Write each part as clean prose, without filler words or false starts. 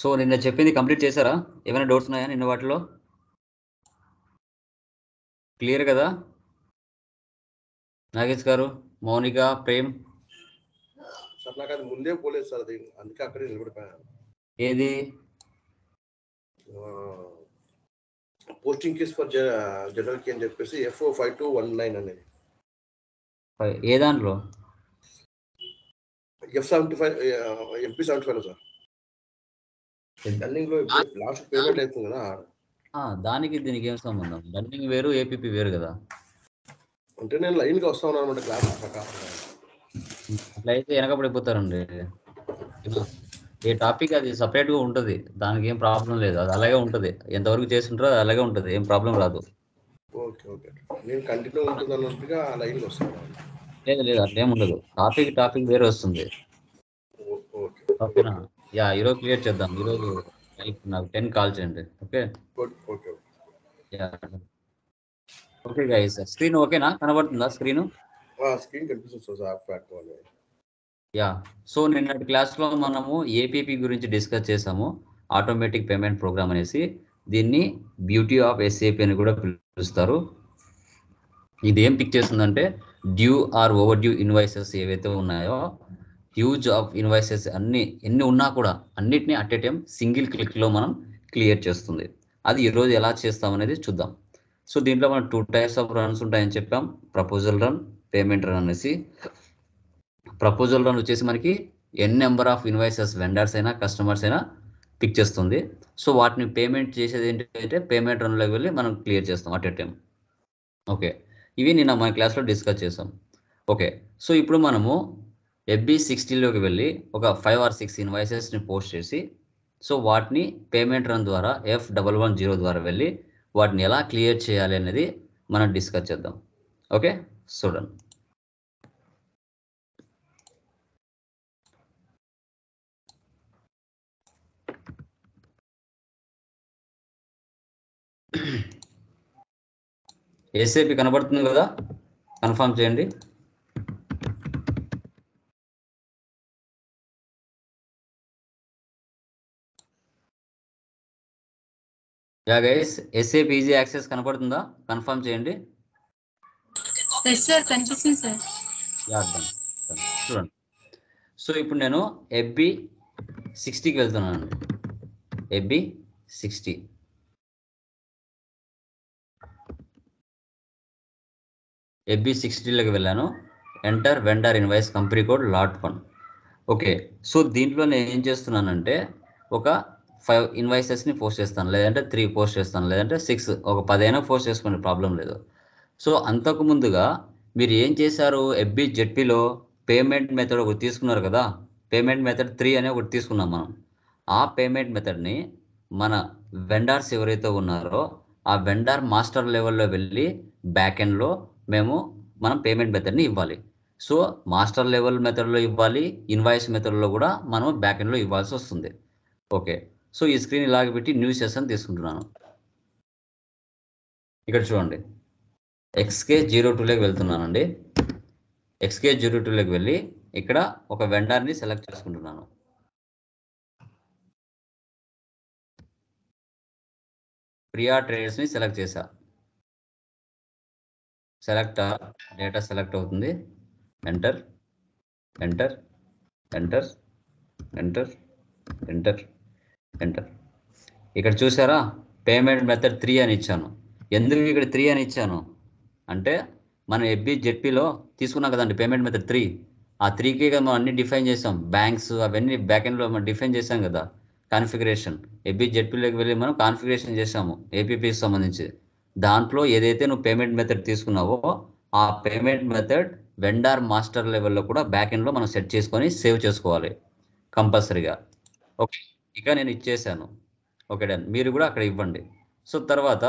So నిన్న చెప్పింది complete చేశారా? ఏమైనా డౌట్స్ ఉన్నాయా నిన్న వాటిలో? క్లియర్ కదా? నాగేష్ గారు, మౌనిక, ప్రేమ్, సార్ నాకు అది ముందే పోలేదు సార్, అది అందుకే అక్కడే నిలబడిపోయాను. ఏది పోస్టింగ్ కేస్ ఫర్ జనరల్ కి అని చెప్పేసి FO 5219 అనేది ఏ దాంట్లో? F75 MP75 sir. రన్నింగ్ లో లాస్ట్ పేమెంట్ అవుతుంది కదా. దానికి దీనికి ఏం సంబంధం? రన్నింగ్ వేరు, ఏపీపీ వేరు కదా. అంటే నేను లైన్ గా వస్తా ఉన్నాను అనమాట క్లాస్ ప్రకారం. అట్లా అయితే వెనకబడిపోతారండి. ఏ టాపిక్ అది సపరేట్ గా ఉంటుంది, దానికి ఏం ప్రాబ్లం లేదు, అది అలాగే ఉంటుంది. ఎంతవరకు చేస్తుంటారో అది అలాగే ఉంటుంది, ఏం ప్రాబ్లం రాదు. ఓకే ఓకే, నేను కంటిన్యూ ఉంటుంది అన్నట్టుగా లైన్ గా వస్తాను. లేదు లేదు, అట్లేం ఉండదు. టాపిక్ వేరే వస్తుంది. ఓకే ఓకేనా? యా, ఈరోజు క్లియర్ చేద్దాం. ఈరోజు నాకు 10 కాల్ చేయండి. Okay okay yeah. Okay guys, screen ఓకేనా? కనబడుతుందా స్క్రీన్? స్క్రీన్ కనిపిస్తుంది సార్ ప్లాట్ఫామ్. యా. సో నిన్నటి క్లాస్లో మనము ఏపీపీ గురించి డిస్కస్ చేసాము, ఆటోమేటిక్ పేమెంట్ ప్రోగ్రామ్ అనేసి. దీన్ని బ్యూటీ ఆఫ్ ఎస్ఏపీ అని కూడా పిలుస్తారు. ఇది ఏం పిక్ చేస్తుందంటే, due are over due invoices ఏవైతే ఉన్నాయో, హ్యూజ్ ఆఫ్ ఇన్వాయిసెస్ ఎన్ని ఉన్నా కూడా అన్నిటినీ అట్ ఏ టైం సింగిల్ క్లిక్లో మనం క్లియర్ చేస్తుంది. అది ఈరోజు ఎలా చేస్తాం అనేది చూద్దాం. సో దీంట్లో మనం 2 టైప్స్ ఆఫ్ రన్స్ ఉంటాయని చెప్పాం, ప్రపోజల్ రన్, పేమెంట్ రన్ అనేసి. ప్రపోజల్ రన్ వచ్చేసి మనకి నెంబర్ ఆఫ్ ఇన్వాయిసెస్, వెండర్స్ అయినా కస్టమర్స్ అయినా పిక్ చేస్తుంది. సో వాటిని పేమెంట్ చేసేది ఏంటంటే పేమెంట్ రన్లోకి వెళ్ళి మనం క్లియర్ చేస్తాం అట్ ఏ టైం. ఓకే, ఇవి నిన్న మన క్లాస్లో డిస్కస్ చేసాం. ఓకే, సో ఇప్పుడు మనము FB60లోకి వెళ్ళి ఒక 5 or 6 ఇన్వాయిసెస్ని పోస్ట్ చేసి, సో వాటిని పేమెంట్ రన్ ద్వారా F110 ద్వారా వెళ్ళి వాటిని ఎలా క్లియర్ చేయాలి అనేది మనం డిస్కస్ చేద్దాం. ఓకే, చూడండి. ఎస్ఏపి కనబడుతుంది కదా? కన్ఫర్మ్ చేయండి. Yeah guys, SAP easy access కనబడుతుందా? కన్ఫర్మ్ చేయండి. ఎస్ సార్, కనిపిస్తుంది సార్. Yeah, done. చూడండి, సో ఇప్పుడు నేను FB60కి వెళ్తున్నాను. FB60 FB60లోకి వెళ్ళాను. Enter vendor invoice company code lot1. Okay, so దీంట్లో నేను ఏం చేస్తున్నానంటే ఒక 5 ఇన్వాయిసెస్ని పోస్ట్ చేస్తాను, లేదంటే 3 పోస్ట్ చేస్తాను, లేదంటే 6, ఒక 10 అయినా పోస్ట్ చేసుకోండి, ప్రాబ్లం లేదు. సో అంతకు ముందుగా మీరు ఏం చేశారు, FBZPలో పేమెంట్ మెథడ్ ఒకటి తీసుకున్నారు కదా. పేమెంట్ మెథడ్ 3 అనే ఒకటి తీసుకున్నాం మనం. ఆ పేమెంట్ మెథడ్ని మన వెండర్స్ ఎవరైతే ఉన్నారో ఆ వెండర్ మాస్టర్ లెవెల్లో వెళ్ళి బ్యాక్ ఎండ్లో మనం పేమెంట్ మెథడ్ని ఇవ్వాలి. సో మాస్టర్ లెవెల్ మెథడ్లో ఇవ్వాలి, ఇన్వాయిస్ మెథడ్లో కూడా మనం బ్యాక్ ఎండ్లో ఇవ్వాల్సి వస్తుంది. ఓకే, సో ఈ స్క్రీన్ ఇలాగ పెట్టి న్యూ సెషన్ తీసుకుంటున్నాను. ఇక్కడ చూడండి, XK02లోకి వెళ్తున్నానండి. XK02లోకి వెళ్ళి ఇక్కడ ఒక వెండర్ని సెలెక్ట్ చేసుకుంటున్నాను. ప్రియా ట్రేడర్స్ని సెలెక్ట్ చేశా. సెలెక్ట్ డేటా సెలెక్ట్ అవుతుంది. Enter enter enter enter enter enter. ఇక్కడ చూసారా, పేమెంట్ మెథడ్ 3 అని ఇచ్చాను. ఎందుకు ఇక్కడ 3 అని ఇచ్చాను అంటే, మనం FBZPలో తీసుకున్నాం కదండి పేమెంట్ మెథడ్ 3. ఆ 3కి మనం అన్ని డిఫైన్ చేసాం, బ్యాంక్స్ అవన్నీ బ్యాక్ ఎండ్లో మనం డిఫైన్ చేసాం కదా. కాన్ఫిగరేషన్ FBZPలోకి వెళ్ళి మనం కాన్ఫిగరేషన్ చేసాము ఏపీపీకి సంబంధించి. దాంట్లో ఏదైతే నువ్వు పేమెంట్ మెథడ్ తీసుకున్నావో ఆ పేమెంట్ మెథడ్ వెండర్ మాస్టర్ లెవెల్లో కూడా బ్యాక్ ఎండ్లో మనం సెట్ చేసుకొని సేవ్ చేసుకోవాలి కంపల్సరీగా. ఓకే, ఇక నేను ఇచ్చేసాను. ఓకే డన్, మీరు కూడా అక్కడ ఇవ్వండి. సో తర్వాత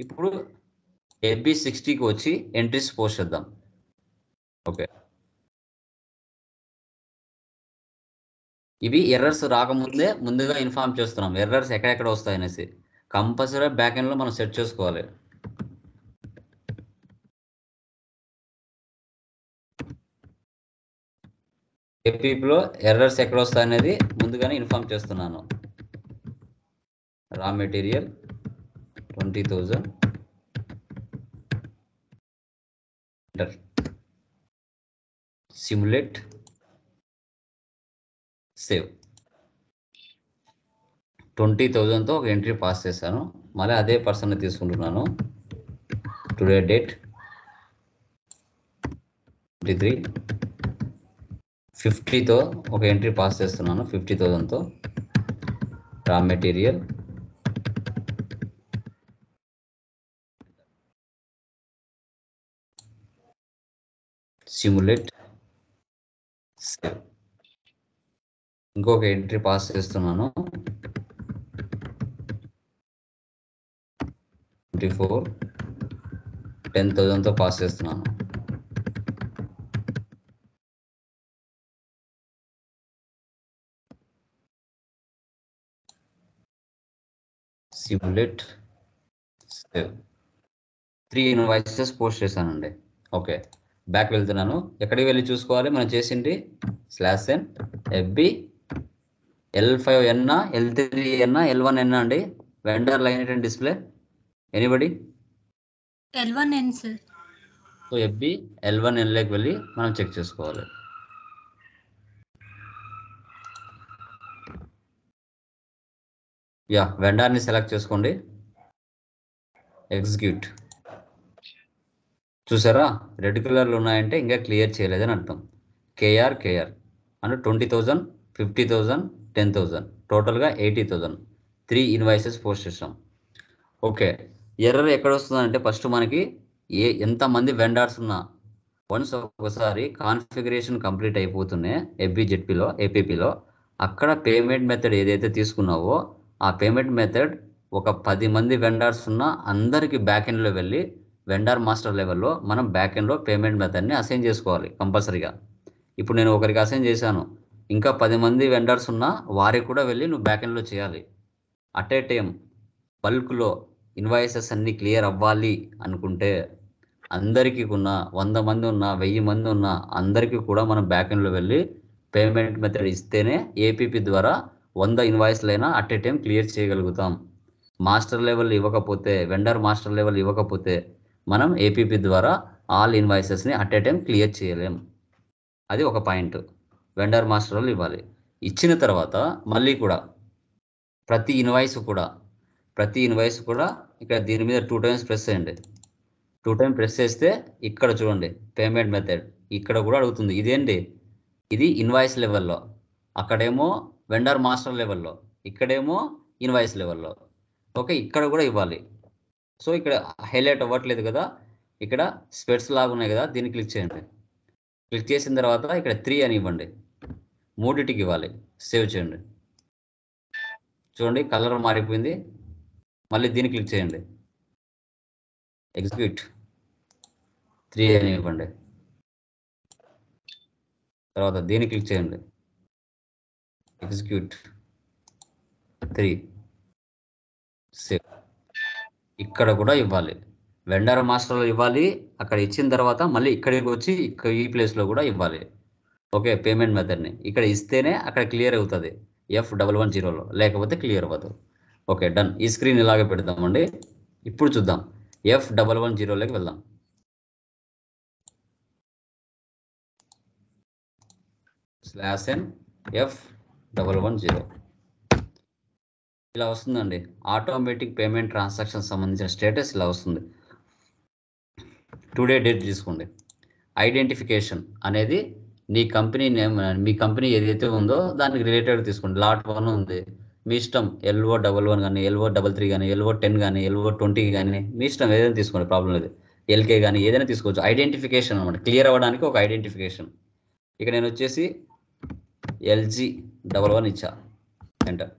ఇప్పుడు FB60కి వచ్చి ఎంట్రీస్ పోస్ట్ చేద్దాం. ఓకే, ఇవి ఎర్రర్స్ రాకముందే ముందుగా ఇన్ఫార్మ్ చేస్తున్నాం, ఎర్రర్స్ ఎక్కడెక్కడ వస్తాయనేసి. కంపల్సరీ బ్యాక్ ఎండ్లో మనం సెట్ చేసుకోవాలి. ఏపీలో ఎర్రర్స్ ఎక్కడ వస్తాయి అనేది ముందుగానే ఇన్ఫార్మ్ చేస్తున్నాను. రా మెటీరియల్ 20,000 సిమ్యులేట్ సేవ్ 20,000తో ఒక ఎంట్రీ పాస్ చేశాను. మళ్ళీ అదే పర్సన్ తీసుకుంటున్నాను. టుడే డేట్ 23, 50తో ఒక ఎంట్రీ పాస్ చేస్తున్నాను. 50,000తో రా మెటీరియల్ సిమ్యులేట్ సేవ్. ఇంకొక ఎంట్రీ పాస్ చేస్తున్నాను. 24, 10,000తో పాస్ చేస్తున్నాను. Simulate save. 3 ఇన్వాయిసెస్ పోస్ట్ చేశానండి. ఓకే, బ్యాక్ వెళ్తున్నాను. ఎక్కడికి వెళ్ళి చూసుకోవాలి మనం చేసింది? /n FB L5N L3N L1N అండి. Vendor line and display anybody? L1N sir. So FB L1N లోకి వెళ్ళి మనం చెక్ చేసుకోవాలి. వెండర్ని సెలెక్ట్ చేసుకోండి. ఎగ్జిక్యూట్. చూసారా, రెడ్ కలర్లు ఉన్నాయంటే ఇంకా క్లియర్ చేయలేదని అర్థం. KR అంటే 20,000, 50,000, 10,000, టోటల్గా 80,000. 3 ఇన్వాయిసెస్ పోస్ట్ చేసాం. ఓకే, ఎర్రర్ ఎక్కడ వస్తుందంటే ఫస్ట్ మనకి ఎంతమంది వెండర్స్ ఉన్నా వన్స్ ఒకసారి కాన్ఫిగరేషన్ కంప్లీట్ అయిపోతూనే FBZPలో APPలో అక్కడ పేమెంట్ మెథడ్ ఏదైతే తీసుకున్నావో ఆ పేమెంట్ మెథడ్ ఒక 10 మంది వెండర్స్ ఉన్నా అందరికి బ్యాక్ ఎండ్లో వెళ్ళి వెండర్ మాస్టర్ లెవెల్లో మనం బ్యాక్ ఎండ్లో పేమెంట్ మెథడ్ని అసైన్ చేసుకోవాలి కంపల్సరీగా. ఇప్పుడు నేను ఒకరికి అసైన్ చేశాను, ఇంకా 10 మంది వెండర్స్ ఉన్నా వారికి కూడా వెళ్ళి నువ్వు బ్యాక్ ఎండ్లో చేయాలి. అట్ ఏ టైం బల్క్లో ఇన్వాయిసెస్ అన్నీ క్లియర్ అవ్వాలి అనుకుంటే అందరికీ ఉన్న 100 మంది ఉన్నా 1000 మంది ఉన్నా అందరికీ కూడా మనం బ్యాక్ ఎండ్లో వెళ్ళి పేమెంట్ మెథడ్ ఇస్తేనే APP ద్వారా 100 ఇన్వాయిస్లైనా అట్ ఏ టైం క్లియర్ చేయగలుగుతాం. మాస్టర్ లెవెల్ ఇవ్వకపోతే, వెండర్ మాస్టర్ లెవెల్ ఇవ్వకపోతే మనం APP ద్వారా ఆల్ ఇన్వాయిసెస్ని అట్ ఏ టైం క్లియర్ చేయలేం. అది ఒక పాయింట్. వెండర్ మాస్టర్ లెవెల్ ఇవ్వాలి. ఇచ్చిన తర్వాత మళ్ళీ కూడా ప్రతి ఇన్వాయిస్ కూడా ఇక్కడ దీని మీద 2 times ప్రెస్ చేయండి. 2 times ప్రెస్ చేస్తే ఇక్కడ చూడండి పేమెంట్ మెథడ్ ఇక్కడ కూడా అడుగుతుంది. ఇదేంటి? ఇది ఇన్వాయిస్ లెవెల్లో, అక్కడేమో వెండర్ మాస్టర్ లెవెల్లో, ఇక్కడేమో ఇన్వాయిస్ లెవెల్లో. ఓకే, ఇక్కడ కూడా ఇవ్వాలి. సో ఇక్కడ హైలైట్ అవ్వట్లేదు కదా, ఇక్కడ స్పెట్స్ లాగా ఉన్నాయి కదా, దీన్ని క్లిక్ చేయండి. క్లిక్ చేసిన తర్వాత ఇక్కడ 3 అని ఇవ్వండి. 3టికి ఇవ్వాలి. సేవ్ చేయండి. చూడండి కలర్ మారిపోయింది. మళ్ళీ దీన్ని క్లిక్ చేయండి. ఎగ్జిక్యూట్. 3 అని ఇవ్వండి. తర్వాత దీన్ని క్లిక్ చేయండి. ఎగ్జిక్యూట్. 3. సేవ్. ఇక్కడ కూడా ఇవ్వాలి. వెండర్ మాస్టర్లో ఇవ్వాలి. అక్కడ ఇచ్చిన తర్వాత మళ్ళీ ఇక్కడికి వచ్చి ఈ ప్లేస్లో కూడా ఇవ్వాలి. ఓకే, పేమెంట్ మెథడ్ని ఇక్కడ ఇస్తేనే అక్కడ క్లియర్ అవుతుంది F110లో, లేకపోతే క్లియర్ అవ్వదు. Okay, done. ఈ స్క్రీన్ ఇలాగే పెడదామండి. ఇప్పుడు చూద్దాం, F110లోకి వెళ్దాం. /n F110 ఇలా వస్తుందండి. ఆటోమేటిక్ పేమెంట్ ట్రాన్సాక్షన్ సంబంధించిన స్టేటస్ ఇలా వస్తుంది. టుడే డేట్ తీసుకోండి. ఐడెంటిఫికేషన్ అనేది నీ కంపెనీ నేమ్, మీ కంపెనీ ఏదైతే ఉందో దానికి రిలేటెడ్ తీసుకోండి. lot 1 ఉంది, మీ ఇష్టం. LO11 కానీ LO33 కానీ LO10 కానీ LO20 కానీ మీ ఇష్టం, ఏదైనా తీసుకోండి, ప్రాబ్లం లేదు. LK కానీ ఏదైనా తీసుకోవచ్చు. ఐడెంటిఫికేషన్ అనమాట, క్లియర్ అవ్వడానికి ఒక ఐడెంటిఫికేషన్. ఇక నేను వచ్చేసి LG11 ఇచ్చా, ఎంటర్.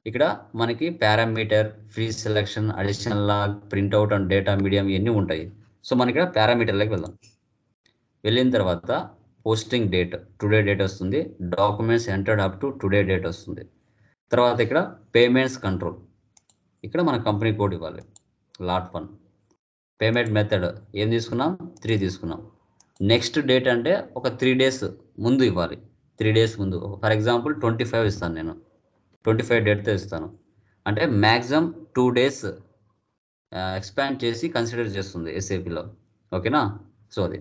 ఇక్కడ మనకి parameter, free selection, additional log, printout and data medium ఇవన్నీ ఉంటాయి. సో మనకి ఇక్కడ పారామీటర్లోకి వెళ్దాం. వెళ్ళిన తర్వాత పోస్టింగ్ డేట్, టుడే డేట్ వస్తుంది. Documents entered up to today date వస్తుంది. తర్వాత ఇక్కడ పేమెంట్స్ కంట్రోల్, ఇక్కడ మన కంపెనీ కోడ్ ఇవ్వాలి. lot 1. పేమెంట్ మెథడ్ ఏం తీసుకున్నాం? 3 తీసుకున్నాం. నెక్స్ట్ డేట్ అంటే ఒక 3 days ముందు ఇవ్వాలి. 3 days ముందు. ఫర్ ఎగ్జాంపుల్ 25 ఇస్తాను నేను, 25 డేట్తో ఇస్తాను. అంటే మ్యాక్సిమం 2 days ఎక్స్పాండ్ చేసి కన్సిడర్ చేస్తుంది ఎస్ఏపిలో. ఓకేనా? సో అది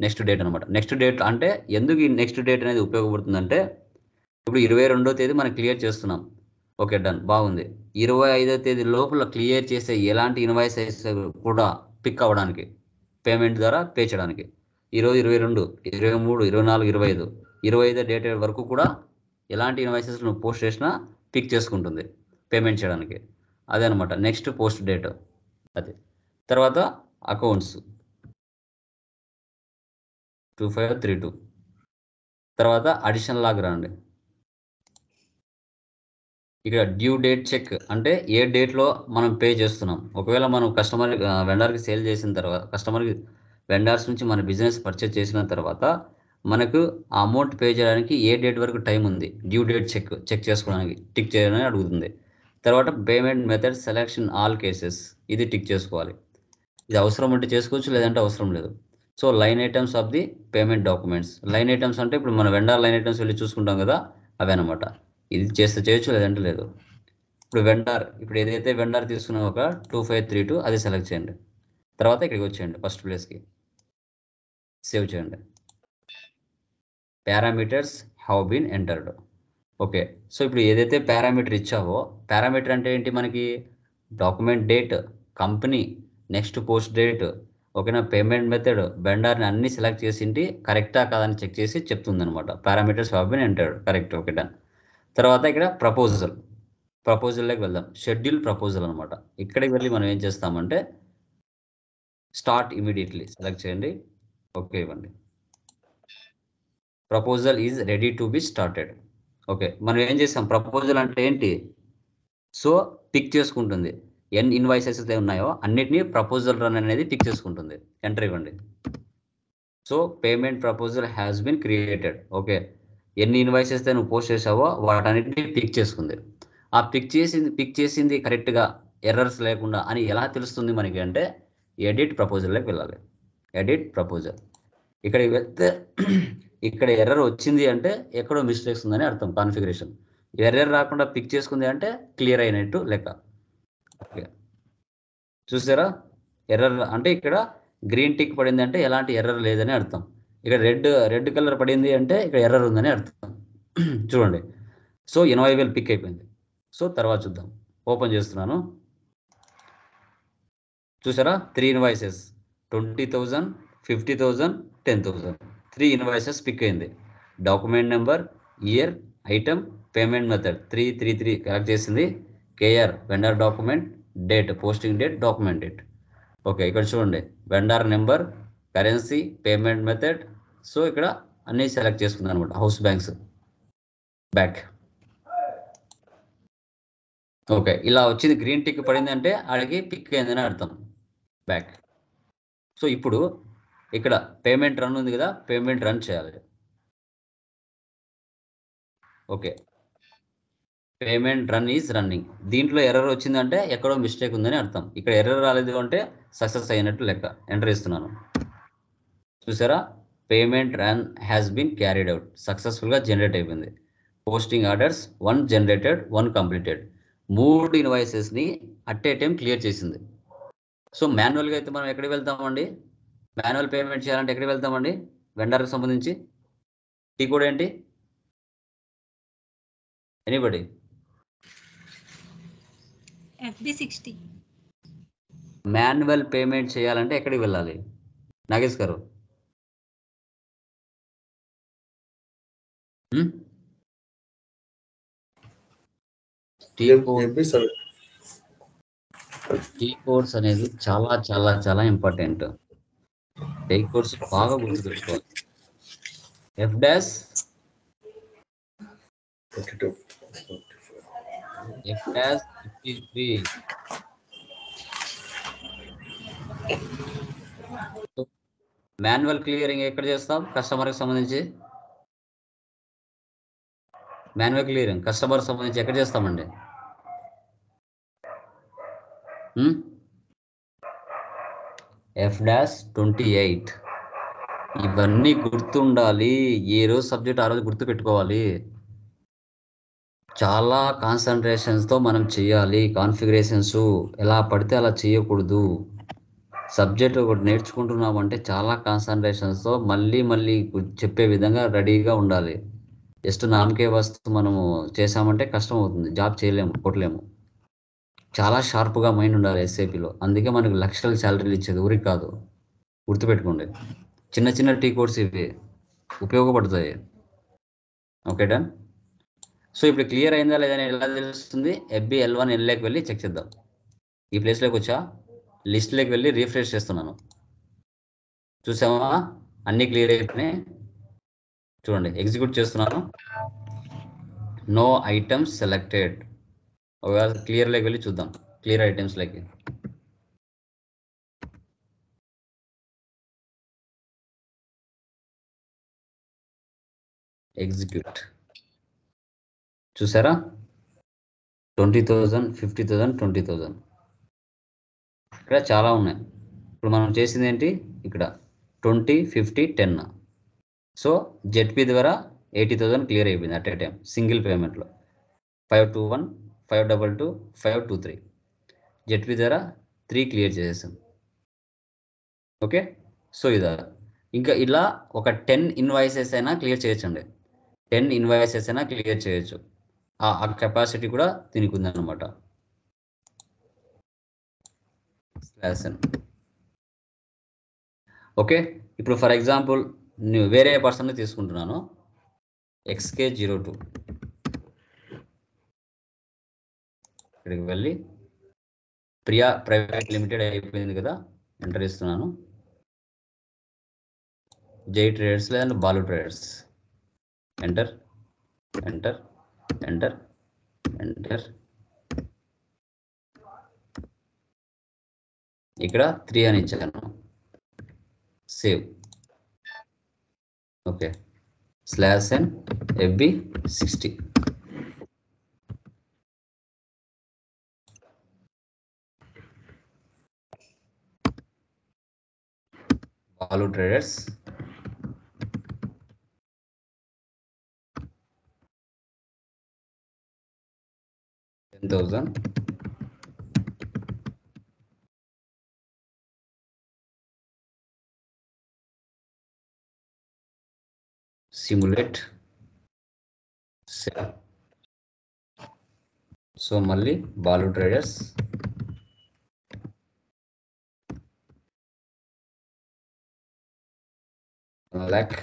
నెక్స్ట్ డేట్ అనమాట. నెక్స్ట్ డేట్ అంటే ఎందుకు ఈ నెక్స్ట్ డేట్ అనేది ఉపయోగపడుతుందంటే, ఇప్పుడు 22వ తేదీ మనం క్లియర్ చేస్తున్నాం. ఓకే, డన్, బాగుంది. 25వ తేదీ లోపల క్లియర్ చేసే ఎలాంటి ఇన్వాయిసెస్ కూడా పిక్ అవ్వడానికి, పేమెంట్ ద్వారా పే చేయడానికి, ఈరోజు 22, 23, 24, 25, 25 డేట్ వరకు కూడా ఎలాంటి ఇన్వాయిసెస్ నువ్వు పోస్ట్ చేసినా పిక్ చేసుకుంటుంది పేమెంట్ చేయడానికి. అదే అనమాట నెక్స్ట్ పోస్ట్ డేట్. అది తర్వాత అకౌంట్స్ 2532. తర్వాత అడిషనల్ లాగా రండి. ఇక్కడ డ్యూ డేట్ చెక్ అంటే ఏ డేట్లో మనం పే చేస్తున్నాం. ఒకవేళ మనం వెండర్కి సేల్ చేసిన తర్వాత, వెండర్స్ నుంచి మన బిజినెస్ పర్చేజ్ చేసిన తర్వాత మనకు ఆ అమౌంట్ పే చేయడానికి ఏ డేట్ వరకు టైం ఉంది, డ్యూ డేట్ చెక్ చేసుకోవడానికి టిక్ చేయాలని అడుగుతుంది. తర్వాత payment method selection all cases, ఇది టిక్ చేసుకోవాలి. ఇది అవసరం ఉంటే చేసుకోవచ్చు, లేదంటే అవసరం లేదు. So line items of the payment documents. Line items అంటే ఇప్పుడు మన వెండర్ లైన్ ఐటమ్స్ వెళ్ళి చూసుకుంటాం కదా, అవే అనమాట. ఇది చేస్తే చేయొచ్చు, లేదంటే లేదు. ఇప్పుడు ఏదైతే వెండర్ తీసుకున్న ఒక 2532 అది సెలెక్ట్ చేయండి. తర్వాత ఇక్కడికి వచ్చేయండి, ఫస్ట్ ప్లేస్కి సేవ్ చేయండి. Parameters have been entered. Okay, so ఇప్పుడు ఏదైతే పారామీటర్ ఇచ్చావో, పారామీటర్ అంటే ఏంటి, మనకి document date, company, next post date, ఓకేనా, పేమెంట్ మెథడ్, వెండర్ని అన్ని సెలెక్ట్ చేసింటి కరెక్టా కాదని చెక్ చేసి చెప్తుంది అనమాట. Parameters have been entered, correct. Okay, done. తర్వాత ఇక్కడ ప్రపోజల్లోకి వెళ్దాం. షెడ్యూల్ ప్రపోజల్ అనమాట. ఇక్కడికి వెళ్ళి మనం ఏం చేస్తామంటే స్టార్ట్ ఇమీడియట్లీ సెలెక్ట్ చేయండి. ఓకే ఇవ్వండి. Proposal is ready to be started. Okay, మనం ఏం చేస్తాం, ప్రపోజల్ అంటే ఏంటి, సో పిక్ చేసుకుంటుంది ఎన్ని ఇన్వాయిసెస్ అయితే ఉన్నాయో అన్నిటినీ ప్రపోజల్ రన్ అనేది పిక్ చేసుకుంటుంది. ఎంటర్ ఇవ్వండి. So payment proposal has been created. Okay, ఎన్ని ఇన్వాయిసెస్ అయితే నువ్వు పోస్ట్ చేసావో వాటన్నిటిని పిక్ చేసుకుంది. ఆ పిక్ చేసింది కరెక్ట్గా ఎర్రర్స్ లేకుండా అని ఎలా తెలుస్తుంది మనకి అంటే, ఎడిట్ ప్రపోజల్లోకి వెళ్ళాలి. ఎడిట్ ప్రపోజల్ ఇక్కడికి వెళ్తే ఇక్కడ ఎర్రర్ వచ్చింది అంటే ఎక్కడో మిస్టేక్స్ ఉందని అర్థం. కాన్ఫిగరేషన్ ఎర్రర్ రాకుండా పిక్ చేసుకుంది అంటే క్లియర్ అయినట్టు లెక్క. ఓకే, చూసారా, ఎర్రర్ అంటే ఇక్కడ గ్రీన్ టిక్ పడింది అంటే ఎలాంటి ఎర్రర్ లేదని అర్థం. ఇక్కడ రెడ్ కలర్ పడింది అంటే ఇక్కడ ఎర్రర్ ఉందని అర్థం. చూడండి, సో 80,000 పిక్ అయిపోయింది. సో తర్వాత చూద్దాం, ఓపెన్ చేస్తున్నాను. చూసారా, 3 ఇన్వాయిసెస్, 20,000, 50,000, 10,000, 3 ఇన్వాయిసెస్ పిక్ అయింది. Document number, year, item, payment method 333 collect చేసింది. KR vendor document, date posting date, document date. Okay, ఇక్కడ చూడండి vendor number, currency, payment method. So ఇక్కడ అన్నీ సెలెక్ట్ చేసుకుంది అనమాట. House banks back. ఓకే, ఇలా వచ్చింది, గ్రీన్ టిక్ పడింది అంటే ఆడికి పిక్ అయిందని అర్థం. బ్యాక్. సో ఇప్పుడు ఇక్కడ పేమెంట్ రన్ ఉంది కదా, పేమెంట్ రన్ చేయాలి. Okay, payment run is running. దీంట్లో ఎర్రర్ వచ్చిందంటే ఎక్కడో మిస్టేక్ ఉందని అర్థం. ఇక్కడ ఎర్రర్ రాలేదు అంటే సక్సెస్ అయినట్టు లెక్క. ఎంటర్ ఇస్తున్నాను. చూసారా, payment run has been carried out, సక్సెస్ఫుల్గా జనరేట్ అయిపోయింది. Posting orders 1 generated, 1 completed. 3 ఇన్వాయిసెస్ని అట్ ఏ టైం క్లియర్ చేసింది. సో మాన్యువల్గా అయితే మనం ఎక్కడికి వెళ్తామండి, మాన్యువల్ పేమెంట్ చేయాలంటే ఎక్కడికి వెళ్తామండి, వెండర్కి సంబంధించి టీ కోడ్ ఏంటి, ఎనీబడి? FD60. మాన్యువల్ పేమెంట్ చేయాలంటే ఎక్కడికి వెళ్ళాలి నాగేష్ గారు? టీ కోడ్స్ అనేది చాలా చాలా చాలా ఇంపార్టెంట్. టీ కోడ్స్ బాగా గుర్తుపెట్టుకోవాలి. F-53. మాన్యువల్ క్లియరింగ్ ఎక్కడ చేస్తాం, కస్టమర్కి సంబంధించి మాన్యువల్ క్లియరింగ్ కస్టమర్ సంబంధించి ఎక్కడ చేస్తామండి? F-28. ఇవన్నీ గుర్తుండాలి. ఏ రోజు సబ్జెక్ట్ ఆ రోజు గుర్తు పెట్టుకోవాలి. చాలా కాన్సన్ట్రేషన్స్తో మనం చేయాలి. కాన్ఫిగరేషన్స్ ఎలా పడితే అలా చేయకూడదు. సబ్జెక్ట్ ఒకటి నేర్చుకుంటున్నామంటే చాలా కాన్సన్ట్రేషన్స్తో మళ్ళీ మళ్ళీ చెప్పే విధంగా రెడీగా ఉండాలి. జస్ట్ నామకే వస్తూ మనము చేసామంటే కష్టం అవుతుంది, జాబ్ చేయలేము, కొట్టలేము. చాలా షార్ప్గా మైండ్ ఉండాలి ఎస్ఏపిలో. అందుకే మనకు లక్షల శాలరీలు ఇచ్చేది ఊరికి కాదు. గుర్తుపెట్టుకోండి. చిన్న చిన్న టీ కోర్స్ ఇవి ఉపయోగపడతాయి. Okay done. సో ఇప్పుడు క్లియర్ అయిందా లేదా ఎలా తెలుస్తుంది? ఎఫ్బి L1 Lలోకి వెళ్ళి చెక్ చేద్దాం. ఈ ప్లేస్లోకి వచ్చా, లిస్ట్లోకి వెళ్ళి రీఫ్రెష్ చేస్తున్నాను. చూసామా, అన్నీ క్లియర్ అయిపోయినాయి. చూడండి, ఎగ్జిక్యూట్ చేస్తున్నాను. No items selected. ఒకవేళ క్లియర్లోకి వెళ్ళి చూద్దాం, క్లియర్ ఐటమ్స్లోకి. ఎగ్జిక్యూట్. చూసారా, 20,000, 50,000, 20,000. ఇక్కడ చాలా ఉన్నాయి. ఇప్పుడు మనం చేసింది ఏంటి, ఇక్కడ 20, 50, 10. సో జెడ్పీ ద్వారా 80,000 క్లియర్ అయిపోయింది అట్ ఏ టైం, సింగిల్ పేమెంట్లో. 521, 522, 523. జెడ్పీ ద్వారా 3 క్లియర్ చేసేసాం. ఓకే, సో ఇదా. ఇంకా ఇలా ఒక 10 ఇన్వాయిసెస్ అయినా క్లియర్ చేయొచ్చండి. 10 ఇన్వాయిసెస్ అయినా క్లియర్ చేయొచ్చు. ఆ కెపాసిటీ కూడా దీనికి ఉందన్నమాట. ఓకే, ఇప్పుడు ఫర్ ఎగ్జాంపుల్ నేను వేరే పర్సన్ తీసుకుంటున్నాను, XK02. ఇక్కడికి వెళ్ళి ప్రియా ప్రైవేట్ లిమిటెడ్ అయిపోయింది కదా, ఎంటర్ ఇస్తున్నాను. జై ట్రేడర్స్ లేదంటే Balu traders. Enter enter enter enter. ఇక్కడ 3 అని ఇచ్చాను. Save. Okay, /n FB60. Balu traders. $10,000. Simulate. Save. So మళ్ళీ Balu traders. lakh.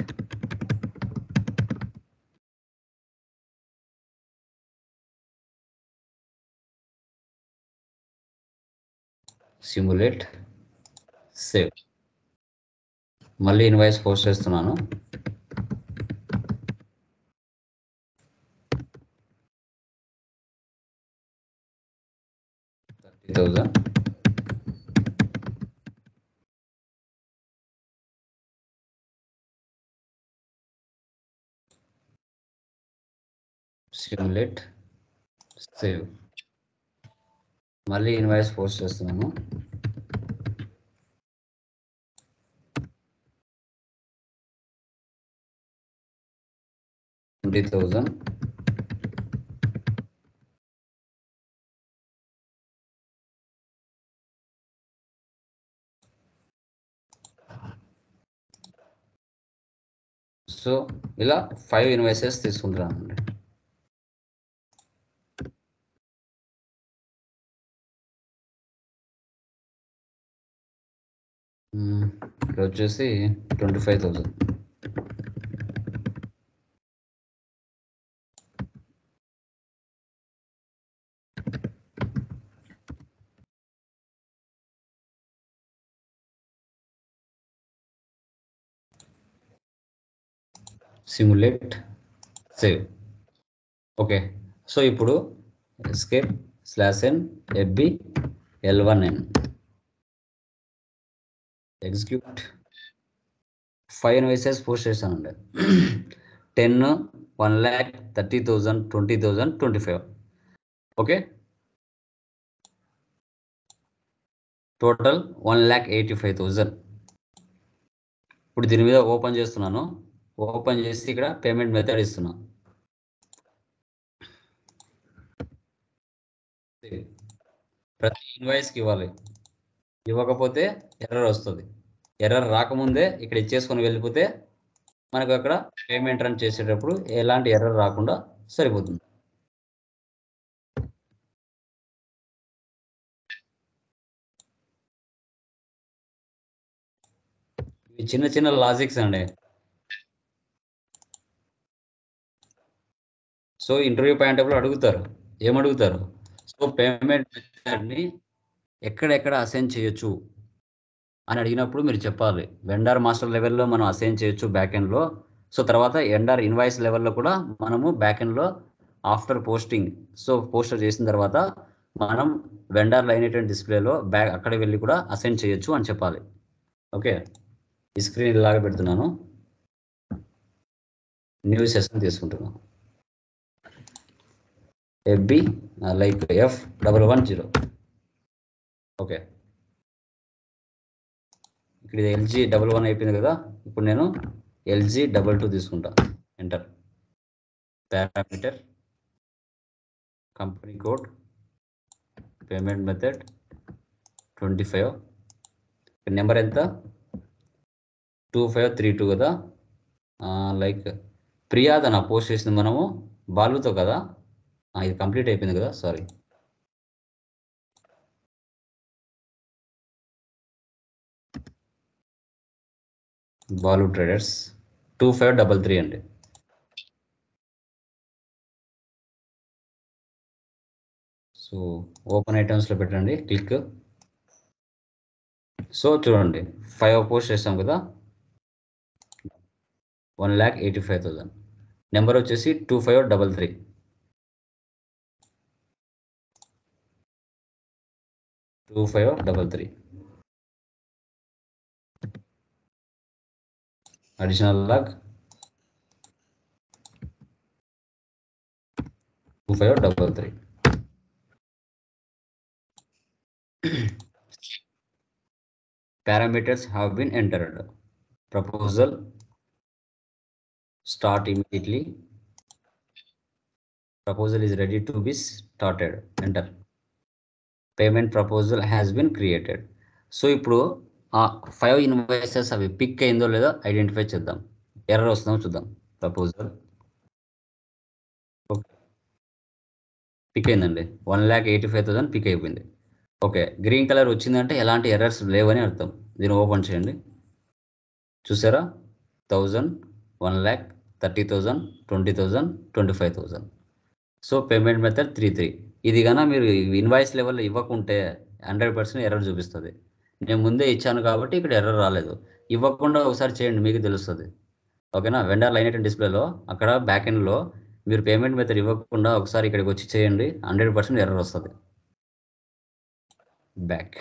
Simulate. Save. మళ్ళీ ఇన్వాయిస్ పోస్ట్ చేస్తున్నాను. $30,000. సిమ్యులేట్. సేవ్. మళ్ళీ ఇన్వాయిస్ పోస్ట్ చేస్తున్నాను. $20,000. సో ఇలా 5 ఇన్వాయిసెస్ తీసుకుంటున్నానండి. ఇక్కడ వచ్చేసి 25,000. సిమ్యులేట్. సేవ్. ఓకే, సో ఇప్పుడు escape /n FB L1N. Execute. 5 invoices post చేశానండి. 10, 1 lakh, 30,000, 20,000, 25. Okay, total 1,85,000. ఇప్పుడు దీని మీద ఓపెన్ చేస్తున్నాను. ఓపెన్ చేసి ఇక్కడ పేమెంట్ మెథడ్ ఇస్తున్నా. ప్రతి ఇన్వాయిస్కి ఇవ్వాలి. ఇవ్వకపోతే ఎర్రర్ వస్తుంది. ఎర్రర్ రాకముందే ఇక్కడ ఇచ్చేసుకొని వెళ్ళిపోతే మనకు అక్కడ పేమెంట్ రన్ చేసేటప్పుడు ఎలాంటి ఎర్రర్ రాకుండా సరిపోతుంది. ఇవి చిన్న చిన్న లాజిక్స్ అండి. సో ఇంటర్వ్యూ పాయింట్ ఆఫ్ అడుగుతారు, ఏమడుగుతారు? సో పేమెంట్ మెథడ్ని ఎక్కడెక్కడ అసైన్ చేయొచ్చు అని అడిగినప్పుడు మీరు చెప్పాలి. వెండర్ మాస్టర్ లెవెల్లో మనం అసైన్ చేయొచ్చు బ్యాక్ ఎండ్లో. సో తర్వాత వెండర్ ఇన్వాయిస్ లెవెల్లో కూడా మనము బ్యాక్ ఎండ్లో ఆఫ్టర్ పోస్టింగ్, సో పోస్టర్ చేసిన తర్వాత మనం వెండర్లో అయినటువంటి డిస్ప్లేలో అక్కడ వెళ్ళి కూడా అసైన్ చేయొచ్చు అని చెప్పాలి. ఓకే, ఈ స్క్రీన్ ఇలాగా పెడుతున్నాను. న్యూ సెషన్ తీసుకుంటున్నాను. FB like F110. ఓకే, ఇక్కడ ఇది LG11 అయిపోయింది కదా. ఇప్పుడు నేను LG22 తీసుకుంటా. Enter. Parameter, company code, payment method 25. Number ఎంత? 2532 కదా. లైక్ ప్రియాదన పోస్ట్ చేసింది మనము బాలుతో కదా. ఇది కంప్లీట్ అయిపోయింది కదా, సారీ. బాలు ట్రేడర్స్ 2533 అండి. సో ఓపెన్ ఐటమ్స్లో పెట్టండి, క్లిక్. సో చూడండి 5 పోస్ట్ చేస్తాం కదా, 1,85,000. నెంబర్ వచ్చేసి 2533. Additional log 2533. Parameters have been entered. Proposal start immediately. Proposal is ready to be started. Enter. Payment proposal has been created. So ఇప్పుడు ఆ 5 ఇన్వాయిసెస్ అవి pick అయిందో లేదో ఐడెంటిఫై చేద్దాం. ఎర్రర్ వస్తుందో చూద్దాం. ప్రపోజల్ ఓకే, పిక్ అయిందండి. 1,85,000 పిక్ అయిపోయింది. ఓకే, గ్రీన్ కలర్ వచ్చిందంటే ఎలాంటి ఎర్రర్స్ లేవని అర్థం. దీన్ని ఓపెన్ చేయండి. చూసారా, 1000, 1,00,000, 30,000, 20,000, 25,000. So payment method 33. ఇది కన్నా మీరు ఇన్వాయిస్ లెవెల్లో ఇవ్వకుంటే 100% ఎర్రర్ చూపిస్తుంది. నేను ముందే ఇచ్చాను కాబట్టి ఇక్కడ ఎర్రర్ రాలేదు. ఇవ్వకుండా ఒకసారి చేయండి, మీకు తెలుస్తుంది. ఓకేనా, వెండర్ లైన్ ఐటెం డిస్ప్లేలో అక్కడ బ్యాక్ ఎండ్లో మీరు పేమెంట్ మెథడ్ ఇవ్వకుండా ఒకసారి ఇక్కడికి వచ్చి చేయండి, 100% ఎర్రర్ వస్తుంది. Back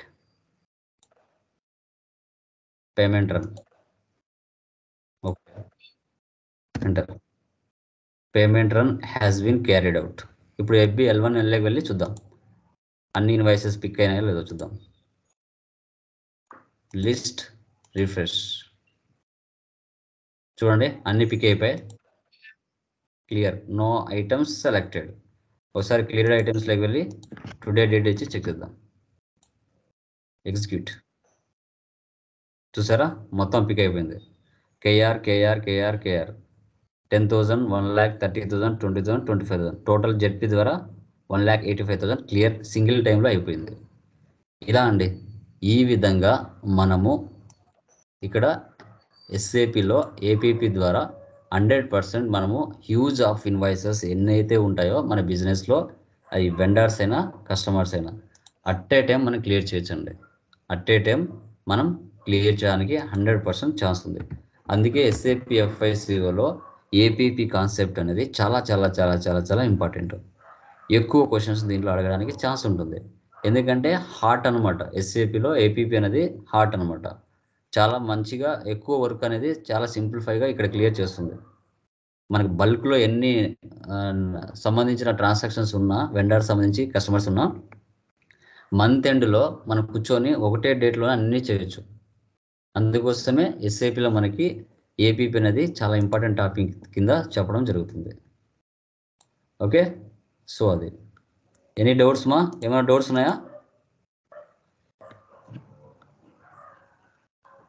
payment run. Okay, enter. Payment run has been carried out. ఇప్పుడు FB11 వెళ్ళి చూద్దాం అన్ని ఇన్వాయిసెస్ పిక్ అయినాయో లేదో చూద్దాం. List refresh. చూడండి అన్ని పిక్ అయిపోయాయి. Clear, no items selected. ఒకసారి క్లియర్ ఐటమ్స్లోకి వెళ్ళి టుడే డేట్ ఇచ్చి చెక్ చేద్దాం. ఎగ్జిక్యూట్. చూసారా, మొత్తం పిక్ అయిపోయింది. KR 10,000, 1,00,000, 30,000, 20,000, 25,000. టోటల్ ZP ద్వారా 1,85,000 క్లియర్ సింగిల్ టైంలో అయిపోయింది. ఇలా అండి, ఈ విధంగా మనము ఇక్కడ SAPలో APP ద్వారా 100% మనము హ్యూజ్ ఆఫ్ ఇన్వాయిసెస్ ఎన్నైతే ఉంటాయో మన బిజినెస్లో, అవి వెండర్స్ అయినా కస్టమర్స్ అయినా అట్ ఏ టైం మనం క్లియర్ చేయొచ్చండి. అట్ ఏ టైం మనం క్లియర్ చేయడానికి 100% ఛాన్స్ ఉంది. అందుకే SAP FICOలో APP కాన్సెప్ట్ అనేది చాలా చాలా చాలా చాలా చాలా ఇంపార్టెంట్. ఎక్కువ క్వశ్చన్స్ దీంట్లో అడగడానికి ఛాన్స్ ఉంటుంది. ఎందుకంటే హార్ట్ అనమాట, SAPలో APP అనేది హార్ట్ అనమాట. చాలా మంచిగా ఎక్కువ వర్క్ అనేది చాలా సింప్లిఫైగా ఇక్కడ క్లియర్ చేస్తుంది. మనకి బల్క్లో ఎన్ని సంబంధించిన ట్రాన్సాక్షన్స్ ఉన్నా, వెండర్ సంబంధించి కస్టమర్స్ ఉన్నా, మంత్ ఎండ్లో మనం కూర్చొని ఒకటే డేట్లో అన్నీ చేయొచ్చు. అందుకోసమే ఎస్ఐపిలో మనకి ఏపీపీ అనేది చాలా ఇంపార్టెంట్ టాపిక్ కింద చెప్పడం జరుగుతుంది. ఓకే, సో అది ఎనీ డౌట్స్ మా? ఏమైనా డౌట్స్ ఉన్నాయా?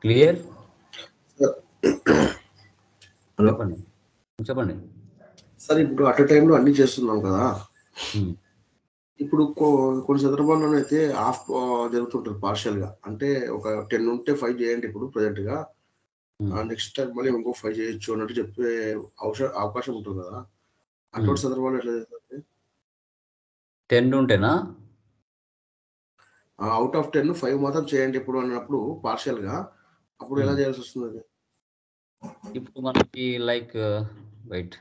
క్లియర్? చెప్పండి చెప్పండి. సార్ ఇప్పుడు అట్ టైంలో అన్ని చేస్తున్నాం కదా, ఇప్పుడు కొన్ని సందర్భాల్లో అయితే ఆఫ్ జరుగుతుంటుంది పార్షియల్ గా, అంటే ఒక 10 ఉంటే 5 చేయండి ఇప్పుడు ప్రజెంట్ గా, నెక్స్ట్ టైం మళ్ళీ ఇంకో 5 చేయొచ్చు అన్నట్టు చెప్పే అవకాశం ఉంటుంది కదా, అటువంటి సందర్భాల్లో ఎట్లా చేస్తారు? 10 ఉంటేనా? అవుట్ ఆఫ్ 10 5 మాత్రం చేయండి ఇప్పుడు అన్నప్పుడు పార్షియల్ గా, అప్పుడు ఎలా చేయాల్సి వస్తుంది అది? ఇప్పుడు మనకి లైక్ వెయిట్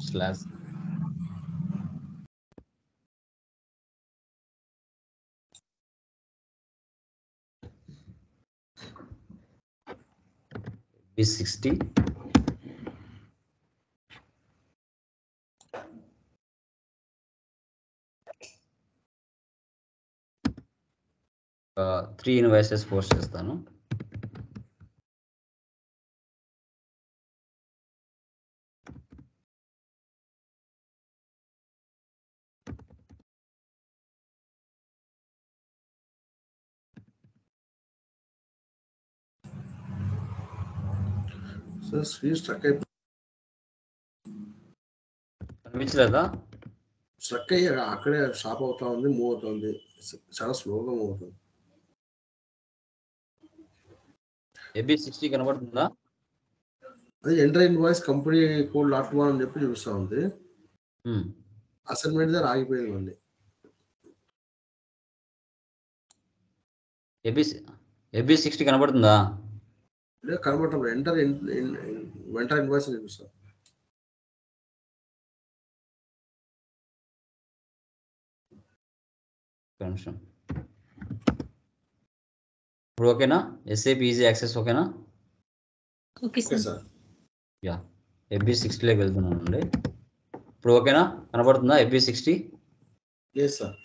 స్లాష్ B60 3 ఇన్వాయిసెస్ పోస్ట్ చేస్తాను. సార్ స్క్రీన్ స్ట్రక్ కనిపించలేదా? స్ట్రక్ అయ్యి అక్కడే స్టాప్ అవుతా ఉంది, మూవ్ అవుతుంది, చాలా స్లోగా మూవ్ అవుతుంది. AB60 కనబడుతుందా? అది enter invoice company code lot 1 అని చెప్పి చూపిస్తా ఉంది. అసైన్మెంట్ దగ్గర ఆగిపోయింది మళ్ళీ. AB60 కనబడుతుందా? కనబడటం ఎంటర్ ఇన్వాయిస్ అని చూపిస్తా. నిమిషం. ఇప్పుడు ఓకేనా? ఎస్ఏపి ఈజీ యాక్సెస్ ఓకేనా? Okay sir. యా, AB60లోకి వెళ్తున్నానండి. ఇప్పుడు ఓకేనా? కనబడుతుందా AB60? Yes sir.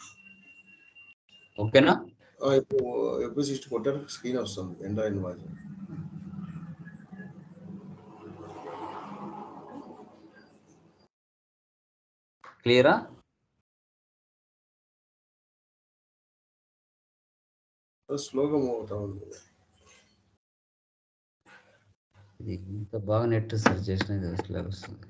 ఓకేనా? ఇప్పుడు AB60 కొట్టారు, స్క్రీన్ వస్తుంది ఎంటర్ ఇన్వాయిస్. క్లియరా? స్లోగా మూవ్ అవుతా ఉంది. ఇది ఇంత బాగా నెట్ సెర్చ్ చేసినది అసలు వస్తుంది.